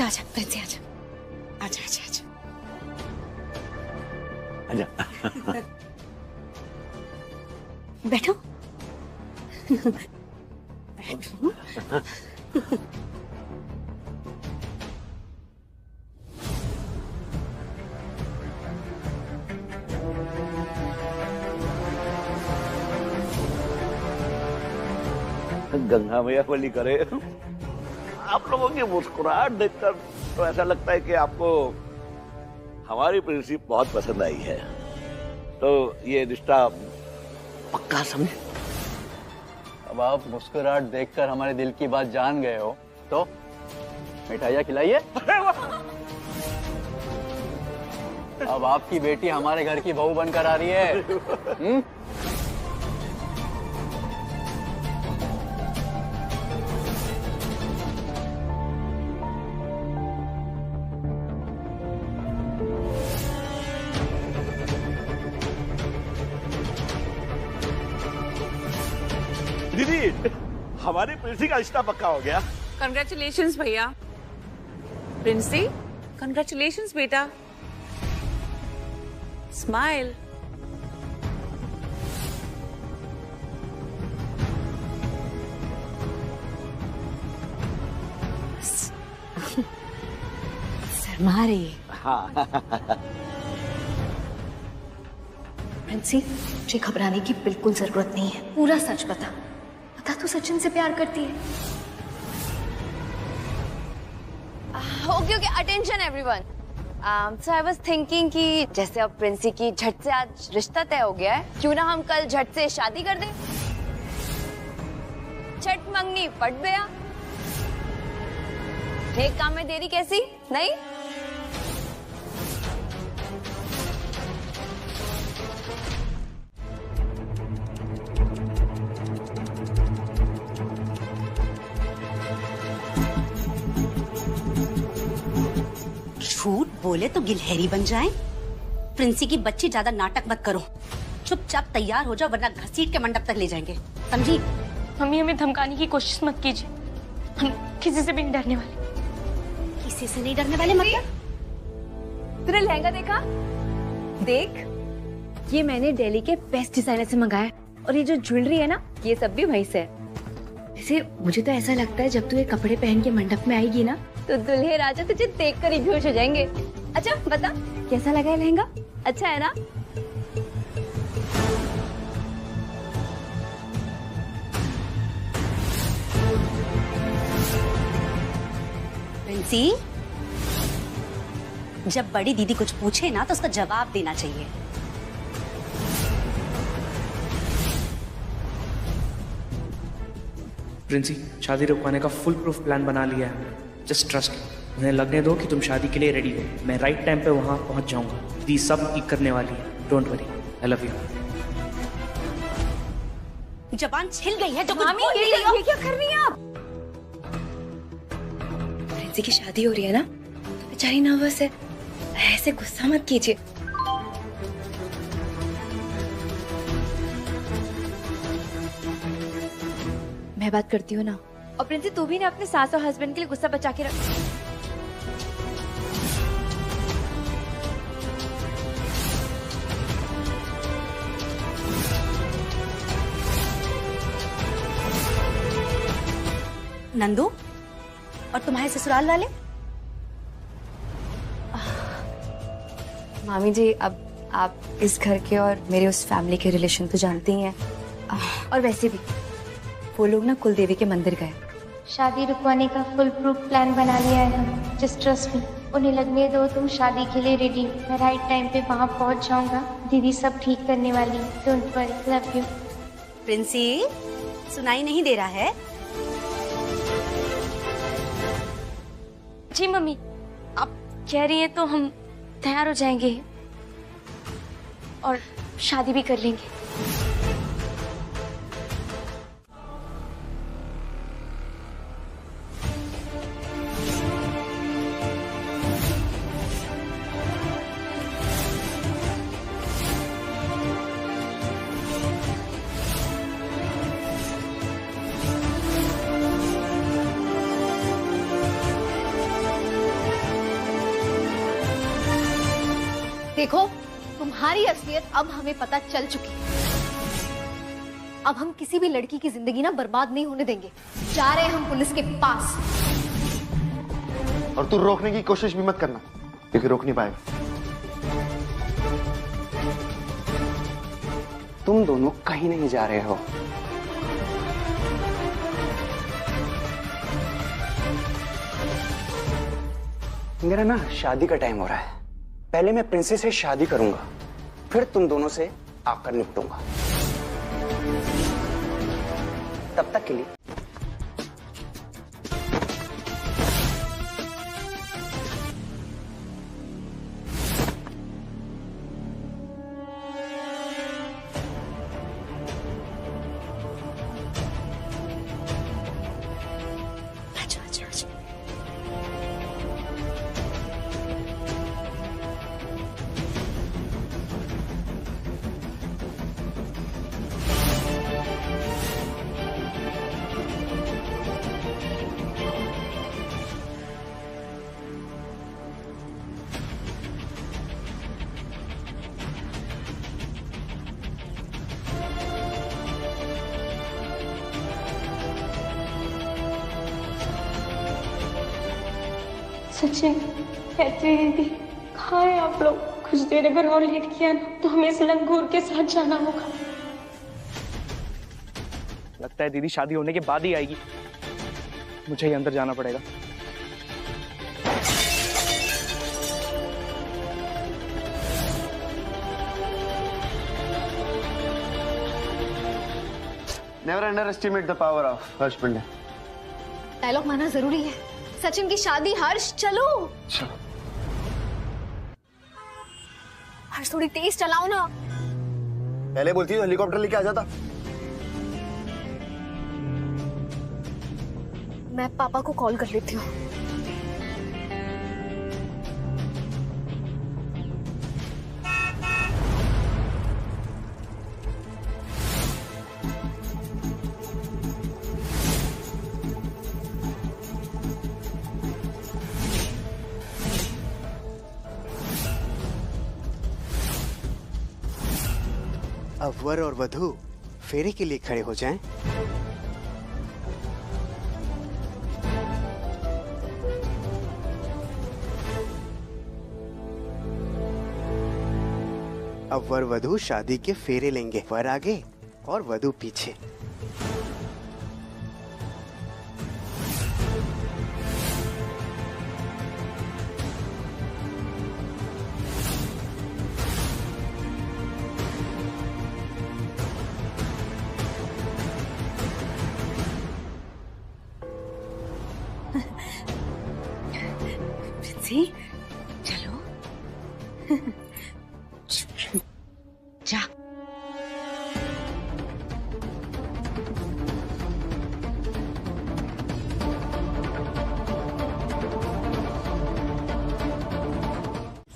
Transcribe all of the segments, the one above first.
आजा प्रिंसी, आजा आजा आजा आजा आजा। बैठो बैठो। गंगा मैया बलि करे। आप लोगों की मुस्कुराहट देखकर तो ऐसा लगता है कि आपको हमारी प्रिंसिप बहुत पसंद आई है, तो ये रिश्ता पक्का समझे। अब आप मुस्कुराहट देखकर हमारे दिल की बात जान गए हो तो मिठाइयाँ खिलाइए। अब आपकी बेटी हमारे घर की बहू बनकर आ रही है। दीदी, हमारी प्रिंसी का रिश्ता पक्का हो गया। कंग्रेचुलेशंस भैया। प्रिंसी, कंग्रेचुलेशंस बेटा। स्माइल। शर्मा रही है। हाँ। प्रिंसी, तुझे घबराने की बिल्कुल जरूरत नहीं है। पूरा सच बता तू सचिन से प्यार करती है। Okay okay, attention everyone. So I was thinking कि जैसे अब प्रिंसी की झट से आज रिश्ता तय हो गया है, क्यों ना हम कल झट से शादी कर दें। झट मंगनी पट गया। एक काम में देरी कैसी नहीं। झूठ बोले तो गिलहरी बन जाएं। प्रिंसी की बच्ची, ज्यादा नाटक मत करो। चुपचाप तैयार हो जाओ वरना घसीट के मंडप तक ले जाएंगे, समझी? मम्मी, हमें धमकाने की कोशिश मत कीजिए। हम किसी से भी नहीं डरने वाले। किसी से नहीं डरने वाले मतलब? तूने लहंगा देखा? देख, ये मैंने दिल्ली के बेस्ट डिजाइनर से मंगाया और ये जो ज्वेलरी है ना, ये सब भी वहीं से है। वैसे मुझे तो ऐसा लगता है जब तू ये कपड़े पहन के मंडप में आएगी ना तो दुल्हे राजा तुझे देखकर ही बेहोश हो जाएंगे। अच्छा बता, कैसा लगा है लहंगा? अच्छा है ना? प्रिंसी, जब बड़ी दीदी कुछ पूछे ना तो उसका जवाब देना चाहिए। प्रिंसी, शादी रुकवाने का फुल प्रूफ प्लान बना लिया है हमने। जस्ट ट्रस्ट, उन्हें लगने दो कि तुम शादी के लिए रेडी हो। मैं राइट टाइम पे वहां पहुंच जाऊंगा। दीदी सब ठीक करने वाली है, don't worry. I love you. जबान छिल गई है तो कुछ मामी, बोल नहीं रही हो। ये क्या कर रही हैं आप? प्रिंसी की शादी हो रही है ना, तो बेचारी नर्वस है। ऐसे गुस्सा मत कीजिए। मैं बात करती हूँ ना। और प्रिंसी, तू भी ना अपने सास और हस्बैंड के लिए गुस्सा बचा के रख। नंदू, और तुम्हारे ससुराल वाले? मामी जी, अब आप इस घर के और मेरे उस फैमिली के रिलेशन तो जानती ही हैं। और वैसे भी वो लोग ना कुल देवी के मंदिर गए। शादी रुकवाने का फुल प्रूफ प्लान बना लिया है हम। जस्ट ट्रस्ट मी, उन्हें लगने दो तुम शादी के लिए रेडी। मैं राइट टाइम पे वहाँ पहुँच जाऊंगा। दीदी सब ठीक करने वाली। Don't worry, love you. Princy, सुनाई नहीं दे रहा है? जी मम्मी, आप कह रही हैं तो हम तैयार हो जाएंगे और शादी भी कर लेंगे। देखो, तुम्हारी असलियत अब हमें पता चल चुकी है। अब हम किसी भी लड़की की जिंदगी ना बर्बाद नहीं होने देंगे। जा रहे हैं हम पुलिस के पास। और तू रोकने की कोशिश भी मत करना, क्योंकि रोक नहीं पाएगा। तुम दोनों कहीं नहीं जा रहे हो। मेरा ना शादी का टाइम हो रहा है। पहले मैं प्रिंसी से शादी करूंगा, फिर तुम दोनों से आकर निपटूंगा। तब तक के लिए सचिन, कहती दीदी, कहाँ है आप लोग? कुछ देर अगर और लेट किया ना तो हमें इस लंगूर के साथ जाना होगा। लगता है दीदी शादी होने के बाद ही आएगी। मुझे ही अंदर जाना पड़ेगा। Never underestimate the power of Harsh Pandey. Dialogue माना जरूरी है। सचिन की शादी। हर्ष चलो। चलो। हर्ष थोड़ी तेज चलाओ ना। पहले बोलती तो हेलीकॉप्टर लेके आ जाता। मैं पापा को कॉल कर लेती हूँ। अब वर और वधू फेरे के लिए खड़े हो जाएं। अब वर वधू शादी के फेरे लेंगे। वर आगे और वधू पीछे। चलो जा।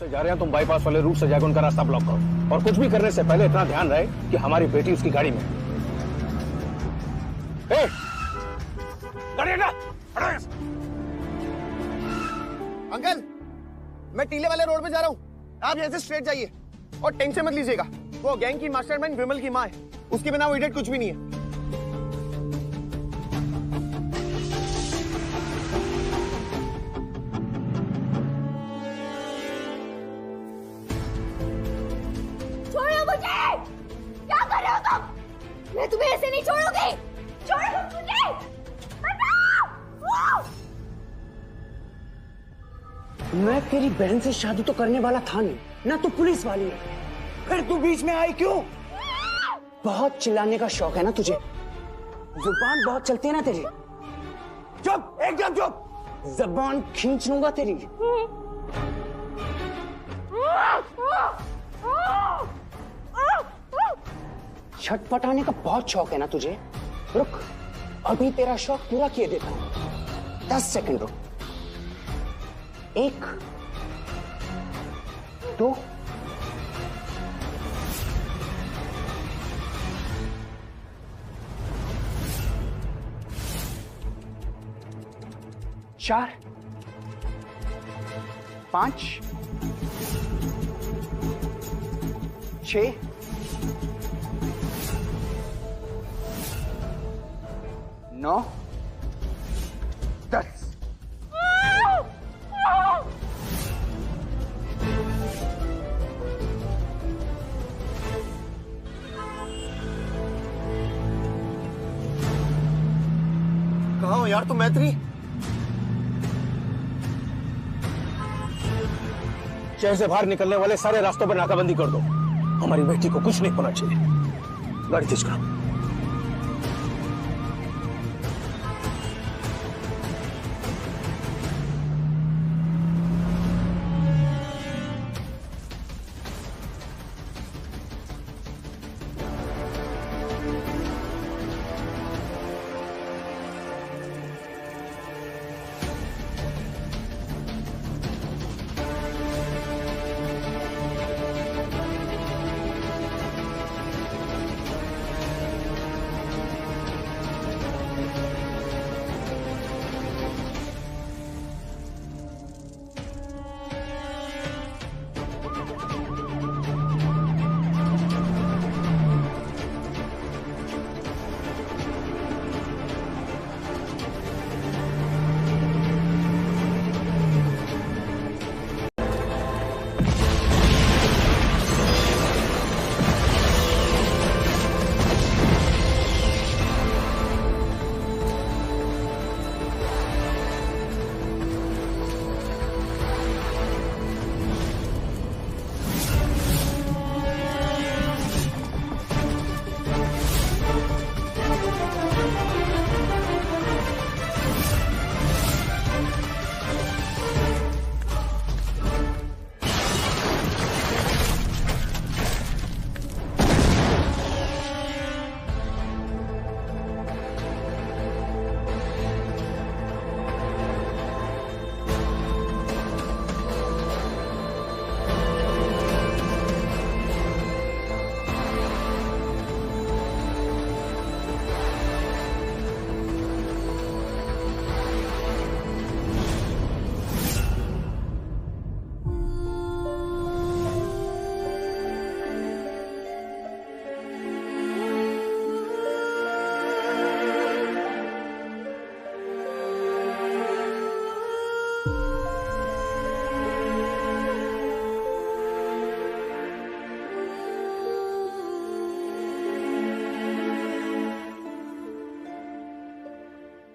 जा रहे हैं तुम बाईपास वाले रूट से जाकर उनका रास्ता ब्लॉक करो, और कुछ भी करने से पहले इतना ध्यान रहे कि हमारी बेटी उसकी गाड़ी में। अंकल, मैं टीले वाले रोड पे जा रहा हूँ, आप यहाँ से स्ट्रेट जाइए और टेंशन मत लीजिएगा। वो गैंग की मास्टरमाइंड विमल की माँ है, उसके बिना वो इडियट कुछ भी नहीं है। छोड़ो मुझे! क्या कर रहे हो तुम? मैं तुम्हें ऐसे नहीं छोड़ूंगी। छोड़ो मुझे! बचाओ! मैं तेरी बहन से शादी तो करने वाला था नहीं ना, तू पुलिस वाली है, फिर तू बीच में आई क्यों? बहुत चिल्लाने का शौक है ना तुझे, जुबान बहुत चलती है ना तेरी। चुप, एकदम चुप, जबान खींच लूंगा तेरी। छटपटाने का बहुत शौक है ना तुझे। रुक, अभी तेरा शौक पूरा किए देता हूं। 10 सेकंड रुक। 1 2 4 5 6 9 10 कहाँ हो यार तुम मैत्री? शहर से बाहर निकलने वाले सारे रास्तों पर नाकाबंदी कर दो। हमारी बेटी को कुछ नहीं होना चाहिए। गाड़ी तेज करो।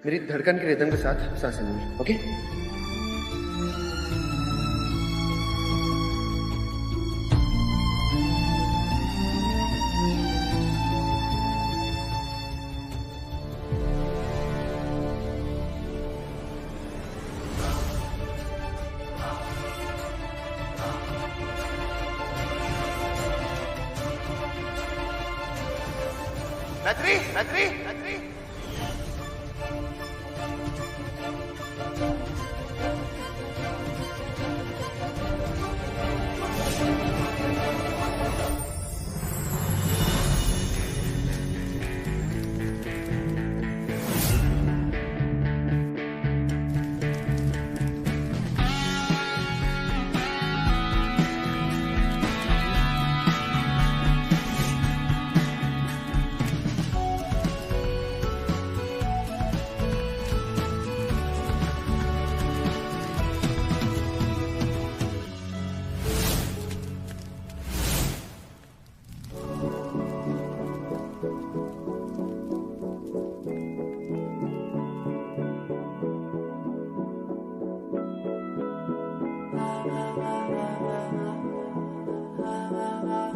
मेरी धड़कन के रिदम के साथ सांसें लेंगे, ओके? मैत्री, मैत्री, मैत्री।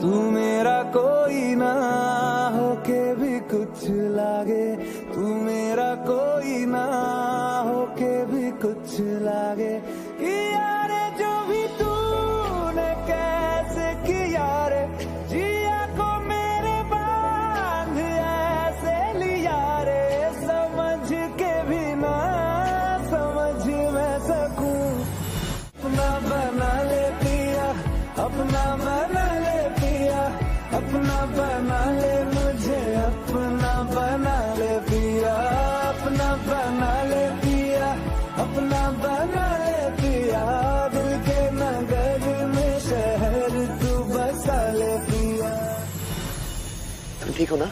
तू मेरा कोई ना होके भी कुछ लागे, तू मेरा कोई ना होके भी कुछ लागे। किया रे जो भी तूने कैसे किया रे, जिया को मेरे बांध ऐसे लिया रे। समझ के भी ना समझ मैं सकूं, अपना बना ले पिया, अपना बना ले पिया, अपना बना ले मुझे, अपना बना ले पिया, अपना बना ले पिया, अपना बना ले पिया। ठीक हो ना?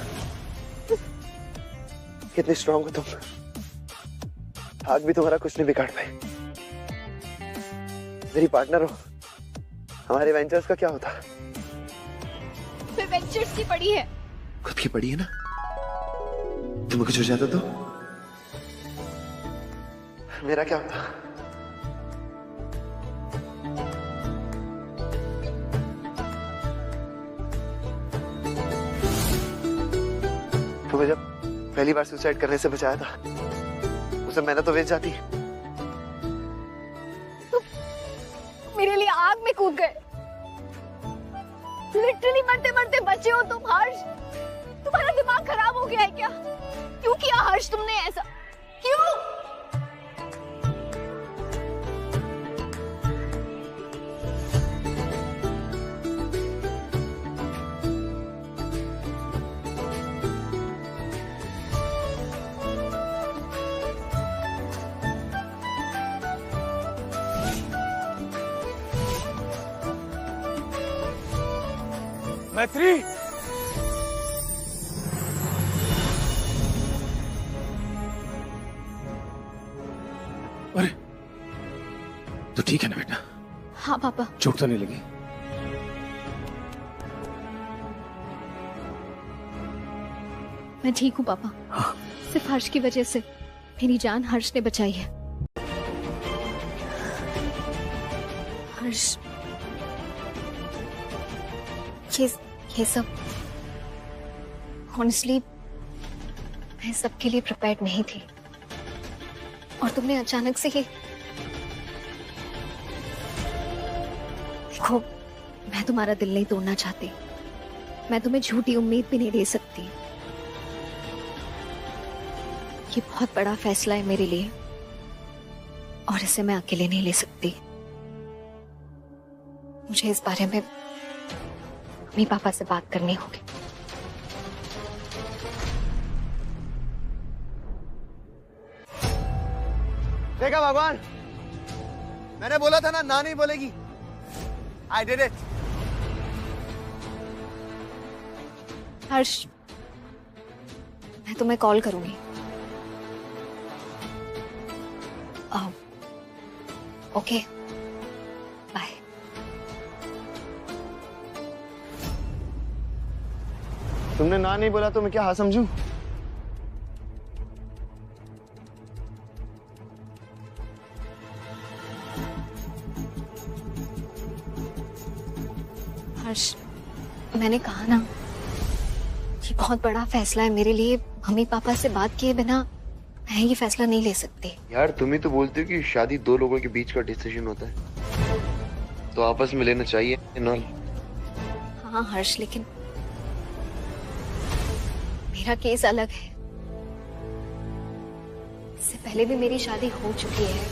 कितनी स्ट्रांग हो तुम। आग भी तुम्हारा कुछ नहीं बिगाड़ पाए। मेरी पार्टनर हो। हमारे वेंचर्स का क्या होता? वेंचर्स की पड़ी है। खुद की पड़ी है ना? तुम्हें कुछ हो जाता तो मेरा क्या होता? तुम्हें जब पहली बार सुसाइड करने से बचाया था, उसे मैंने तो बेच जाती। मेरे लिए आग में कूद गए। लिटरली मरते मरते बचे हो तुम हर्ष। तुम्हारा दिमाग खराब हो गया है क्या? क्यों किया हर्ष तुमने ऐसा? क्यों? मैत्री, अरे तो ठीक है ना बेटा? हाँ पापा। चोट तो नहीं लगी? मैं ठीक हूँ पापा। हाँ। सिर्फ हर्ष की वजह से मेरी जान हर्ष ने बचाई है। हर्ष, ये सब ऑनेस्टली मैं सबके लिए प्रिपेयर्ड नहीं थी, और तुमने अचानक से ये। देखो, मैं तुम्हारा दिल नहीं तोड़ना चाहती, मैं तुम्हें झूठी उम्मीद भी नहीं दे सकती। ये बहुत बड़ा फैसला है मेरे लिए, और इसे मैं अकेले नहीं ले सकती। मुझे इस बारे में मम्मी पापा से बात करनी होगी। देखा भगवान, मैंने बोला था ना नहीं बोलेगी। I did it. हर्ष, मैं तुम्हें कॉल करूंगी। Okay, bye. तुमने ना नहीं बोला तो मैं क्या हाँ समझूं? हर्ष, मैंने कहा ना, ये बहुत बड़ा फैसला है मेरे लिए। मम्मी पापा से बात किए बिना मैं ये फैसला नहीं ले सकती। यार तुम ही तो बोलते हो कि शादी दो लोगों के बीच का डिसीजन होता है, तो आपस में लेना चाहिए ना? हाँ हर्ष, लेकिन मेरा केस अलग है। इससे पहले भी मेरी शादी हो चुकी है,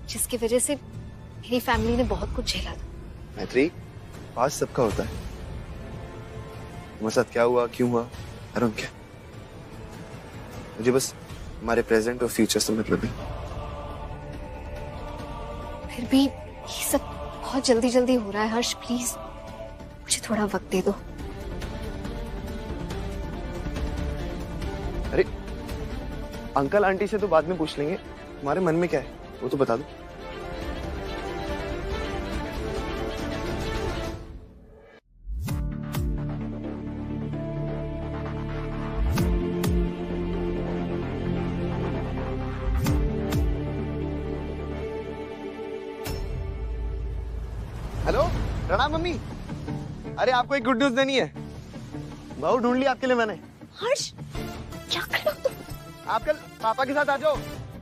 जिसकी वजह से मेरी फैमिली ने बहुत कुछ झेला था। मैत्री, पास सबका होता है। तुम्हारे साथ क्या हुआ, क्यों हुआ, आई डोंट केयर। मुझे बस हमारे प्रेजेंट और फ्यूचर से मतलब है। फिर भी ये सब बहुत जल्दी जल्दी हो रहा है हर्ष, प्लीज मुझे थोड़ा वक्त दे दो। अरे अंकल आंटी से तो बाद में पूछ लेंगे, तुम्हारे मन में क्या है वो तो बता दो। हेलो, प्रणाम मम्मी। अरे आपको एक गुड न्यूज देनी है। बहू ढूंढ ली आपके लिए मैंने। हर्ष, क्या कर रहे हो तुम? आप कल पापा के साथ आ जाओ।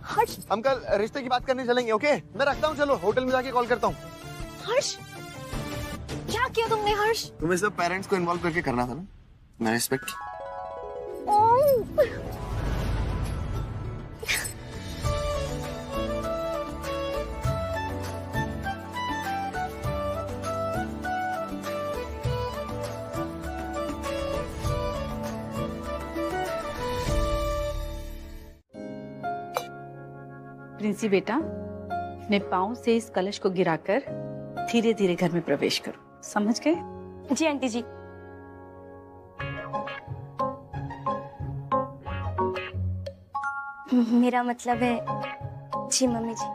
हर्ष, हम कल रिश्ते की बात करने चलेंगे। ओके, मैं रखता हूँ, चलो होटल में जाके कॉल करता हूँ। हर्ष, क्या किया तुमने हर्ष? तुम्हें सब पेरेंट्स को इन्वॉल्व करके करना था ना, मैं रिस्पेक्ट की। प्रिंसी बेटा, अपने पाँव से इस कलश को गिराकर धीरे धीरे घर में प्रवेश करो, समझ गए? जी आंटी जी। मेरा मतलब है जी मम्मी जी।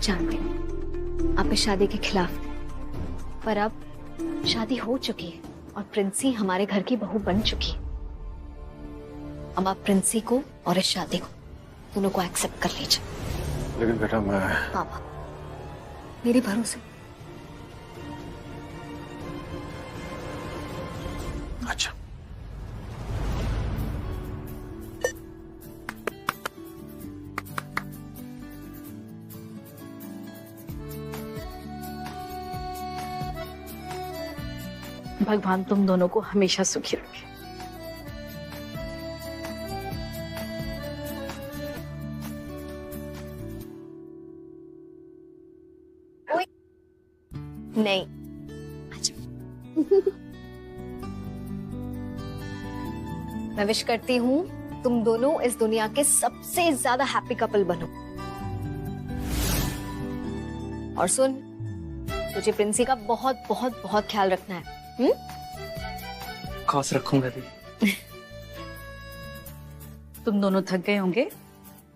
जानते हैं आप इस शादी के खिलाफ थे, पर अब शादी हो चुकी है और प्रिंसी हमारे घर की बहू बन चुकी है। अब आप प्रिंसी को और इस शादी को दोनों को एक्सेप्ट कर लीजिए। लेकिन बेटा मैं पापा मेरे भरोसे। अच्छा भगवान तुम दोनों को हमेशा सुखी रखे। नहीं मैं विश करती हूँ तुम दोनों इस दुनिया के सबसे ज्यादा हैप्पी कपल बनो। और सुन, तुझे प्रिंसी का बहुत बहुत बहुत ख्याल रखना है। खास रखूंगा दीदी। तुम दोनों थक गए होंगे,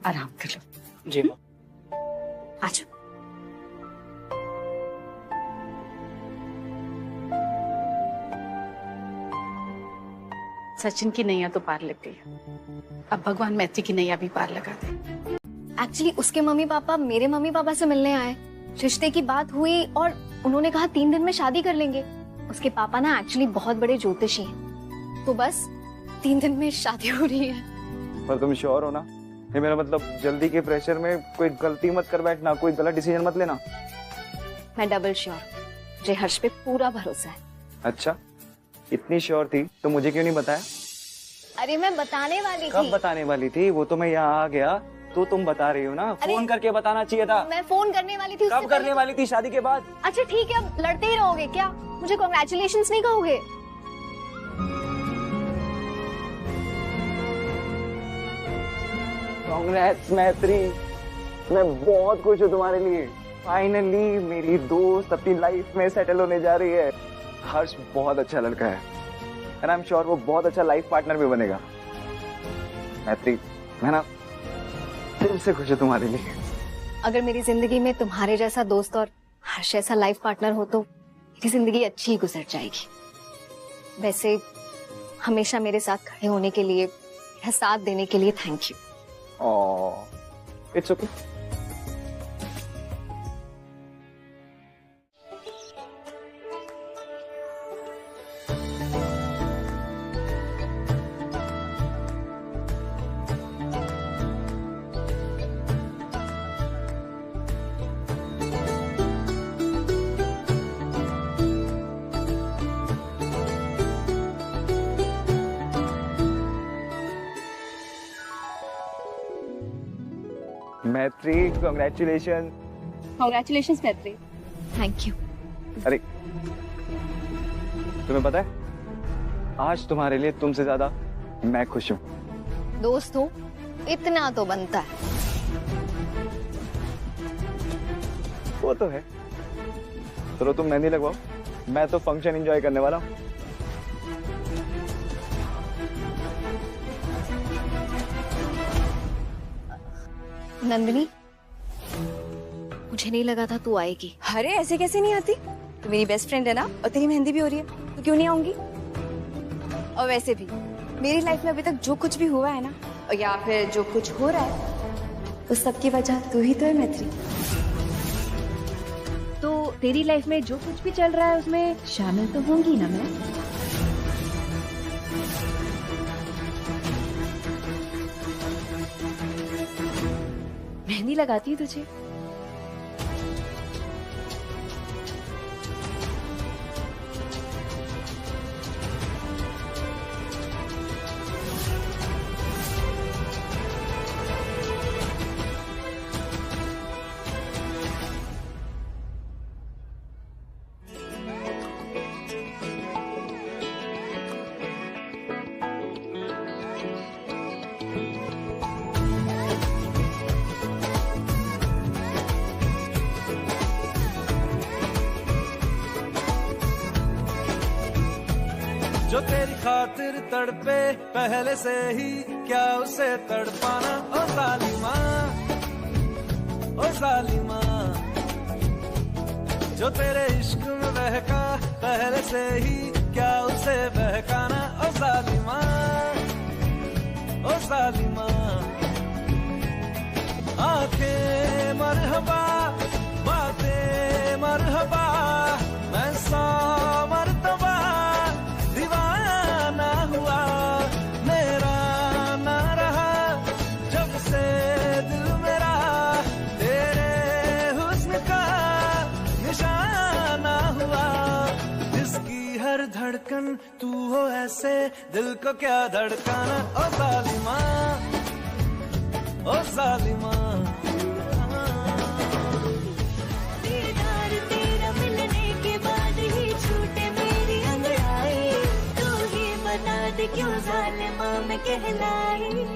आराम कर लो। जी माँ। आजा। सचिन की नैया तो पार लग गई, अब भगवान मैत्री की नैया भी पार लगा दे। एक्चुअली उसके मम्मी पापा मेरे मम्मी पापा से मिलने आए, रिश्ते की बात हुई और उन्होंने कहा 3 दिन में शादी कर लेंगे। उसके पापा ना एक्चुअली बहुत बड़े ज्योतिषी हैं, तो बस 3 दिन में शादी हो रही है। पर तुम श्योर हो ना? ये मेरा मतलब जल्दी के प्रेशर में कोई गलती मत कर बैठना, कोई गलत डिसीजन मत लेना। मैं डबल श्योर, मुझे हर्ष पे पूरा भरोसा है। अच्छा, इतनी श्योर थी तो मुझे क्यों नहीं बताया? अरे मैं बताने वाली थी। कब बताने वाली थी? वो तो मैं यहाँ आ गया तो तुम बता रही हो ना, फोन करके बताना चाहिए था। मैं फोन करने वाली थी। कब करने वाली थी? शादी के बाद। अच्छा ठीक है, अब लड़ते ही रहोगे क्या? मुझे कॉन्ग्रेचुलेशंस नहीं कहोगे? कांग्रेट्स मैत्री, मैं बहुत खुश हूँ तुम्हारे लिए। फाइनली मेरी दोस्त अपनी लाइफ में सेटल होने जा रही है। हर्ष बहुत अच्छा लड़का है एंड आई एम श्योर वो बहुत अच्छा लाइफ पार्टनर भी बनेगा। मैत्री, मैं ना दिल से खुश हूँ तुम्हारे लिए। अगर मेरी जिंदगी में तुम्हारे जैसा दोस्त और हर्ष जैसा लाइफ पार्टनर हो तो मेरी जिंदगी अच्छी गुजर जाएगी। वैसे हमेशा मेरे साथ खड़े होने के लिए, मेरा साथ देने के लिए थैंक यू। It's okay. मैत्री, कॉन्ग्रेचुलेशन। कॉन्ग्रेचुलेशंस मैत्री। Thank you. अरे तुम्हें पता है, आज तुम्हारे लिए तुमसे ज्यादा मैं खुश हूँ। दोस्त हो इतना तो बनता है। वो तो है। चलो तुम मेहंदी लगवाओ, मैं तो फंक्शन एंजॉय करने वाला हूँ। नंदिनी, मुझे नहीं लगा था तू आएगी। अरे ऐसे कैसे नहीं आती? तू मेरी बेस्ट फ्रेंड है ना, और तेरी मेहंदी भी हो रही है, तो क्यों नहीं आऊंगी? और वैसे भी मेरी लाइफ में अभी तक जो कुछ भी हुआ है ना, और या फिर जो कुछ हो रहा है, तो सबकी वजह तू ही तो है मैत्री। तो तेरी लाइफ में जो कुछ भी चल रहा है उसमें शामिल तो होंगी ना मैं? मेहंदी लगाती है तुझे? जो तेरी खातिर तड़पे पहले से ही क्या उसे तड़पाना। ओ जालिमा, ओ जालिमा, जो तेरे इश्क में बहका पहले से ही क्या उसे बहकाना। ओ जालिमा, ओ जालिमा, आंखें मरहबा बातें मरहबा, मैं 100 मरतबा दीवाना हुआ, मेरा ना रहा जब से दिल मेरा तेरे हुस्न का निशाना हुआ। जिसकी हर धड़कन तू हो ऐसे दिल को क्या धड़काना। ओ जालिमा, ओ जालिमा, दीदार तेरा मिलने के बाद ही छूटे मेरी अंगड़ाई, तू ही बता दे क्यों जालिमा मैं कहलाई।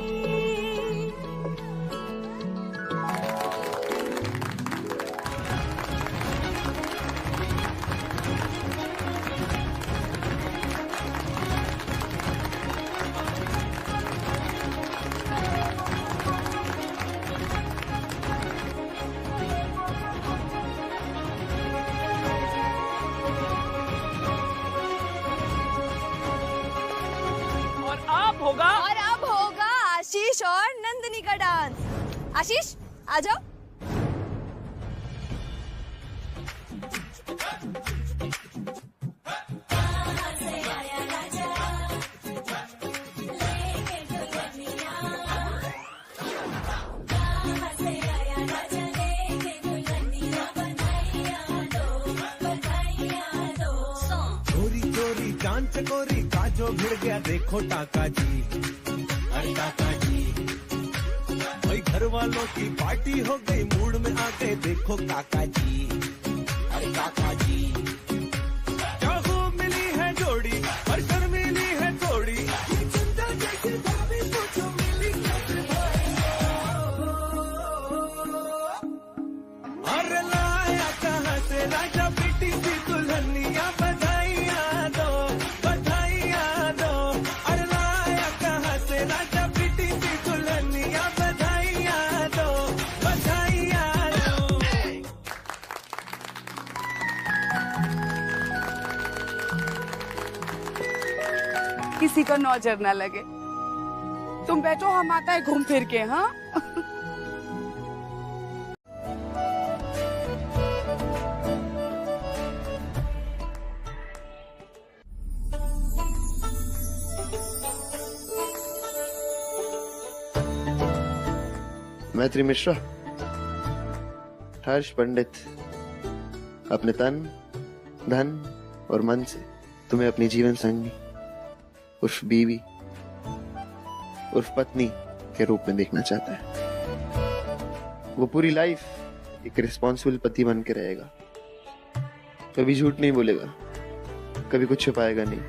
और अब होगा आशीष और नंदिनी का डांस। आशीष आ जाओ। चोरी चोरी जान चकोरी का जो भिड़ गया देखो टाका जी, अरे टाका जी। भाई घर वालों की पार्टी हो गई, मूड में आ गए देखो काका जी, अरे काका जी। क्या खूब मिली है जोड़ी पर शर्मीली है थोड़ी, चिंता जैसी भाभी पूछो मिली कैसे भाई। अरे लाया कहाँ से राजा बेटी सी दुल्हनिया, बधाइयाँ दो बधाइयाँ दो। अरे लाया कहाँ से राजा बेटी सी दुल्हनिया, बधाइयाँ दो बधाइयाँ दो। किसी को नजर ना लगे, तुम बैठो हम आता है घूम फिर के। हाँ मैत्री मिश्रा, हर्ष पंडित अपने तन धन और मन से तुम्हें अपनी जीवन संगी उर्फ बीवी उर्फ पत्नी के रूप में देखना चाहता है। वो पूरी लाइफ एक रिस्पॉन्सिबल पति बन के रहेगा, कभी झूठ नहीं बोलेगा, कभी कुछ छुपाएगा नहीं,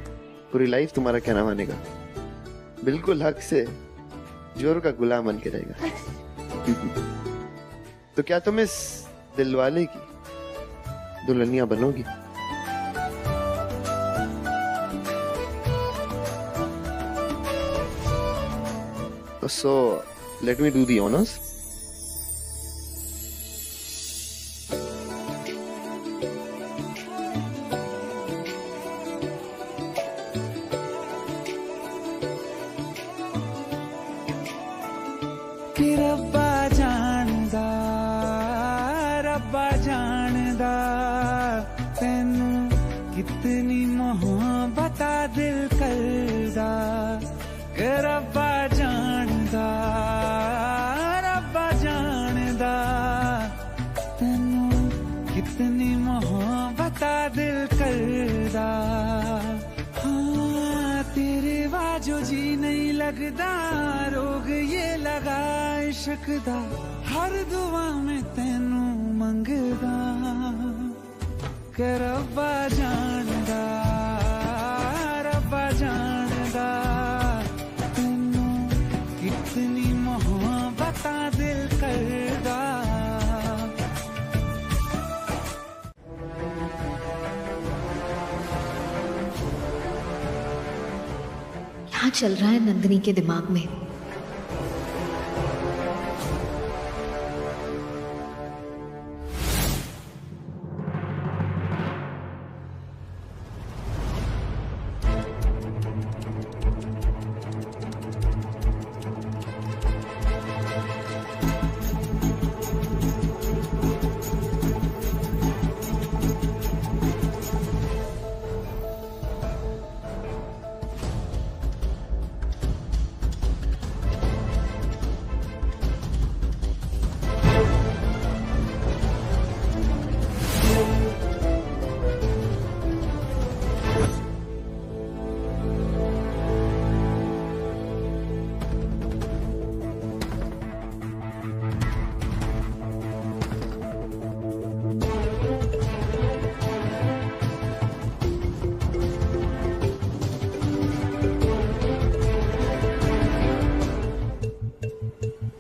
पूरी लाइफ तुम्हारा कहना मानेगा, बिल्कुल हक से जोर का गुलाम बन के रहेगा। तो क्या तुम इस दिलवाले की Dulhania बनोगी? So let me do the honors. कि रब्बा जानदा तैनू कितनी मोहब्बत दिल करदा। कि रब्बा जानदा तैनू कितनी मोहब्बत दिल करदा। हाँ तेरे बाजो जी नहीं लगदा, रोग ये लगा इश्क दा, हर दुआ में तैनू मंगदा। कि रब्बा जानदा तैनू कितनी मोहब्बत दिल करदा। क्या चल रहा है नंदिनी के दिमाग में?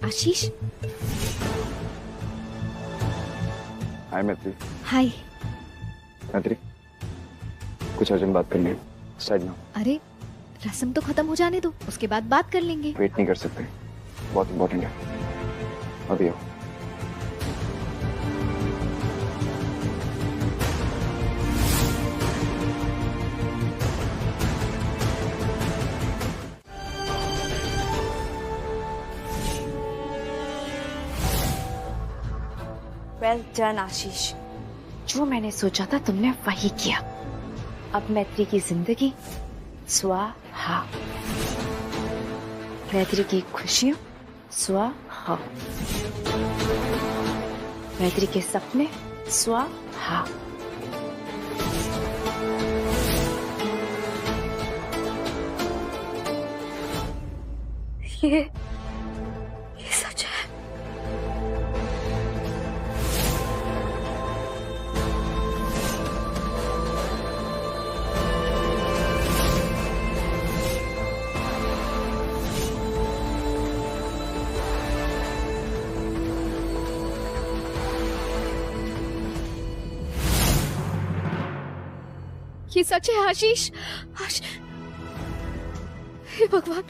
आशीष, हाय मैत्री। हाय। मैत्री, कुछ अर्जेंट बात करनी है, साइड में। अरे रस्म तो खत्म हो जाने दो, उसके बाद बात कर लेंगे। वेट नहीं कर सकते, बहुत इंपॉर्टेंट है। अभी आओ। वेल डन आशीष, जो मैंने सोचा था तुमने वही किया। अब मैत्री की जिंदगी स्वाहा, मैत्री की खुशियां स्वाहा, मैत्री के सपने स्वाहा। ये सच है। ये सच है आशीष। हे भगवान,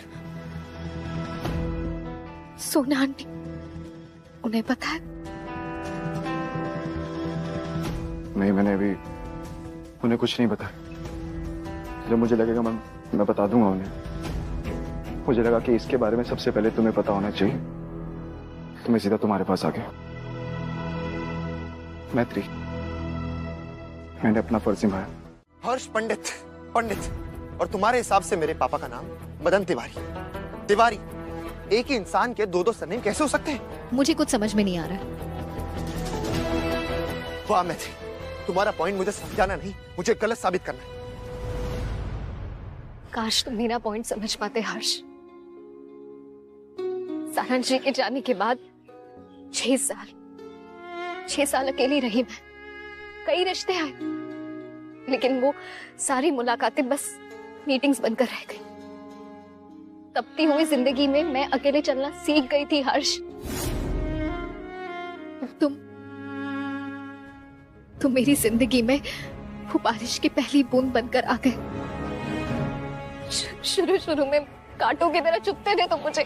सोना आंटी, उन्हें पता है? नहीं, मैंने अभी उन्हें कुछ नहीं बताया। जब मुझे लगेगा मैं बता दूंगा उन्हें। मुझे लगा कि इसके बारे में सबसे पहले तुम्हें पता होना चाहिए, तो मैं सीधा तुम्हारे पास आ गया। मैत्री, मैंने अपना फर्ज निभाया। हर्ष पंडित, और तुम्हारे हिसाब से मेरे पापा का नाम मदन तिवारी। एक ही इंसान के दो सरनेम कैसे हो सकते हैं? मुझे कुछ समझ में नहीं आ रहा। वाह मैत्री, तुम्हारा पॉइंट मुझे समझाना नहीं, मुझे गलत साबित करना है। काश तुम मेरा पॉइंट समझ पाते हर्ष। सारंग जी के जाने के बाद 6 साल अकेली रही मैं। कई रिश्ते आए, लेकिन वो सारी मुलाकातें बस मीटिंग्स बनकर रह गई। तपती हुई जिंदगी में मैं अकेले चलना सीख गई थी हर्ष। तुम मेरी जिंदगी में वो बारिश की पहली बूंद बनकर आ गए। शुरू में कांटों की तरह चुभते थे तुम मुझे,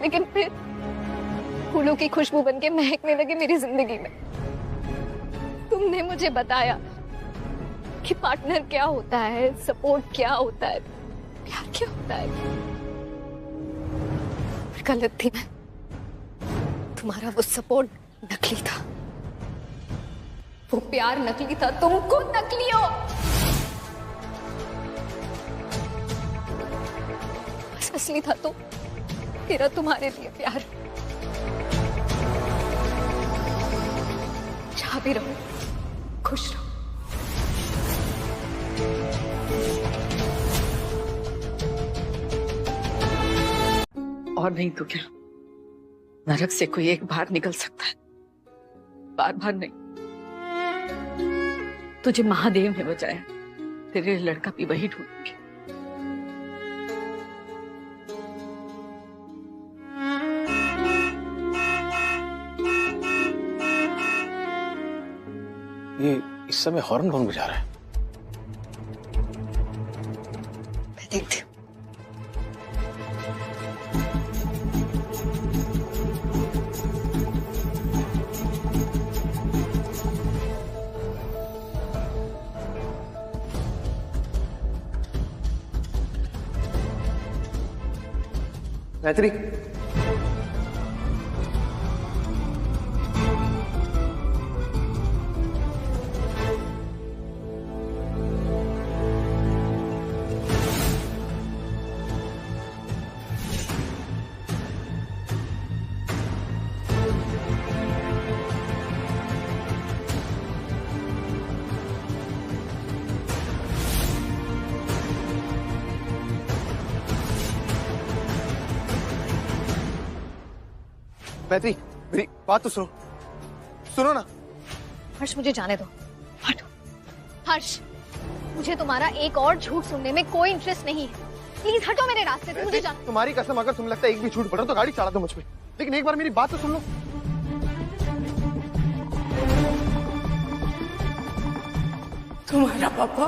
लेकिन फिर फूलों की खुशबू बनके महकने लगे मेरी जिंदगी में। तुमने मुझे बताया कि पार्टनर क्या होता है, सपोर्ट क्या होता है, प्यार क्या होता है। गलत थी मैं। तुम्हारा वो सपोर्ट नकली था, वो प्यार नकली था, तुम खुद नकली हो। असली था तो तेरा तुम्हारे लिए प्यार। जहां भी रहो खुश रहो। और नहीं तो क्या, नरक से कोई एक बार निकल सकता है, बार बार नहीं। तुझे महादेव ने बचाया, तेरे लड़का भी वही ढूंढेंगे। ये इस समय हॉर्न कौन बजा रहा है? मैं मैत्री, मैत्री, मेरी बात तो सुनो, सुनो ना। हर्ष मुझे जाने दो, हटो। हर्ष, मुझे तुम्हारा एक और झूठ सुनने में कोई इंटरेस्ट नहीं है। प्लीज हटो मेरे रास्ते से, मुझे जाने। तुम्हारी कसम, अगर तुम्हें लगता है एक भी झूठ पड़ रहा तो गाड़ी चला दो मुझ पे, लेकिन एक बार मेरी बात तो सुन लो। तुम्हारा पापा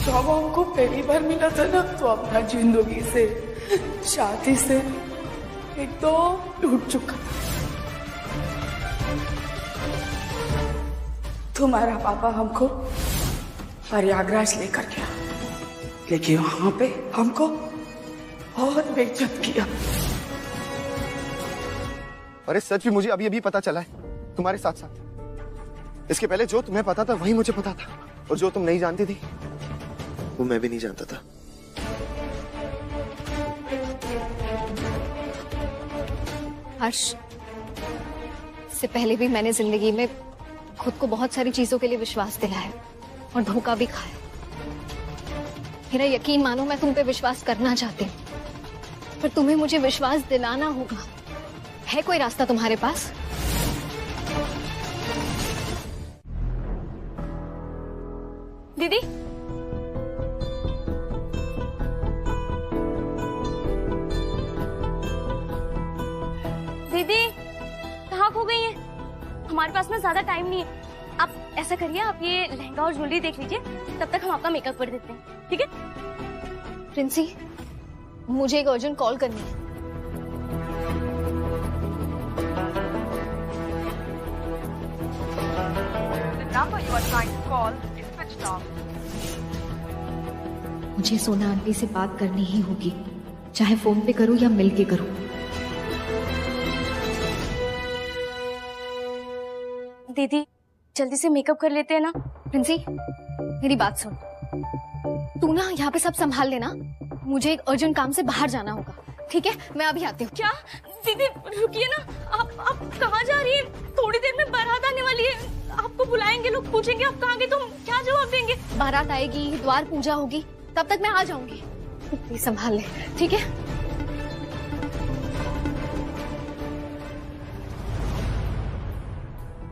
जब हमको पहली बार मिला था ना, तो अपना जिंदगी से, शादी से एकदम टूट चुका था। तुम्हारा पापा हमको प्रयागराज लेकर गया, लेकिन वहां पे हमको बहुत बेइज्जत किया। अरे सच भी मुझे अभी अभी पता चला है तुम्हारे साथ साथ। इसके पहले जो तुम्हें पता था वही मुझे पता था, और जो तुम नहीं जानती थी वो मैं भी नहीं जानता था। हर्ष, इससे पहले भी मैंने जिंदगी में खुद को बहुत सारी चीजों के लिए विश्वास दिलाया और धोखा भी खाया। मेरा यकीन मानो, मैं तुम पे विश्वास करना चाहती हूँ, पर तुम्हें मुझे विश्वास दिलाना होगा। है कोई रास्ता तुम्हारे पास? दीदी, दीदी कहाँ खो गई है? हमारे पास में ज्यादा टाइम नहीं है। आप ऐसा करिए, आप ये लहंगा और ज्वेलरी देख लीजिए, तब तक हम आपका मेकअप कर देते हैं, ठीक है? प्रिंसी, मुझे एक अर्जेंट कॉल करनी है। मुझे सोना आंटी से बात करनी ही होगी, चाहे फोन पे करूं या मिल के करूं। दीदी जल्दी से मेकअप कर लेते हैं ना। प्रिंसी, मेरी बात सुन, तू ना यहाँ पे सब संभाल लेना, मुझे एक अर्जेंट काम से बाहर जाना होगा, ठीक है? मैं अभी आती हूँ। क्या? दीदी रुकिए ना, आप कहाँ जा रही है? थोड़ी देर में बारात आने वाली है, आपको बुलाएंगे, लोग पूछेंगे आप कहाँ गए, तो हम क्या जवाब देंगे? बारात आएगी, द्वार पूजा होगी, तब तक मैं आ जाऊंगी। प्लीज संभाल ले, ठीक है?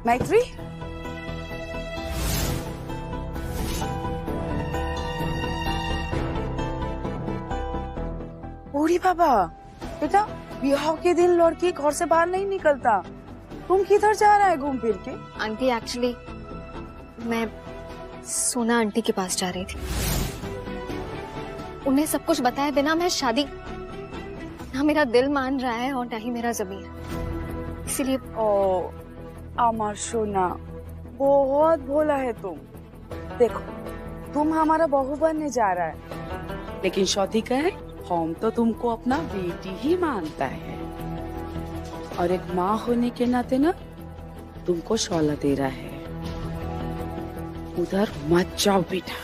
मैत्री, बूढ़ी बाबा, बेटा ब्याह के दिन लड़की घर से बाहर नहीं निकलता। तुम किधर जा रहा है घूम फिर के? आंटी, एक्चुअली मैं सोना आंटी के पास जा रही थी। उन्हें सब कुछ बताए बिना मैं शादी, ना मेरा दिल मान रहा है और ना ही मेरा ज़मीर, इसीलिए। ओ अमर सोना, बहुत भोला है तुम। देखो, तुम हमारा बहू बनने जा रहा है, लेकिन शादी का है, हम तो तुमको अपना बेटी ही मानता है, और एक माँ होने के नाते ना तुमको शौला दे रहा है। उधर मत जाओ बेटा।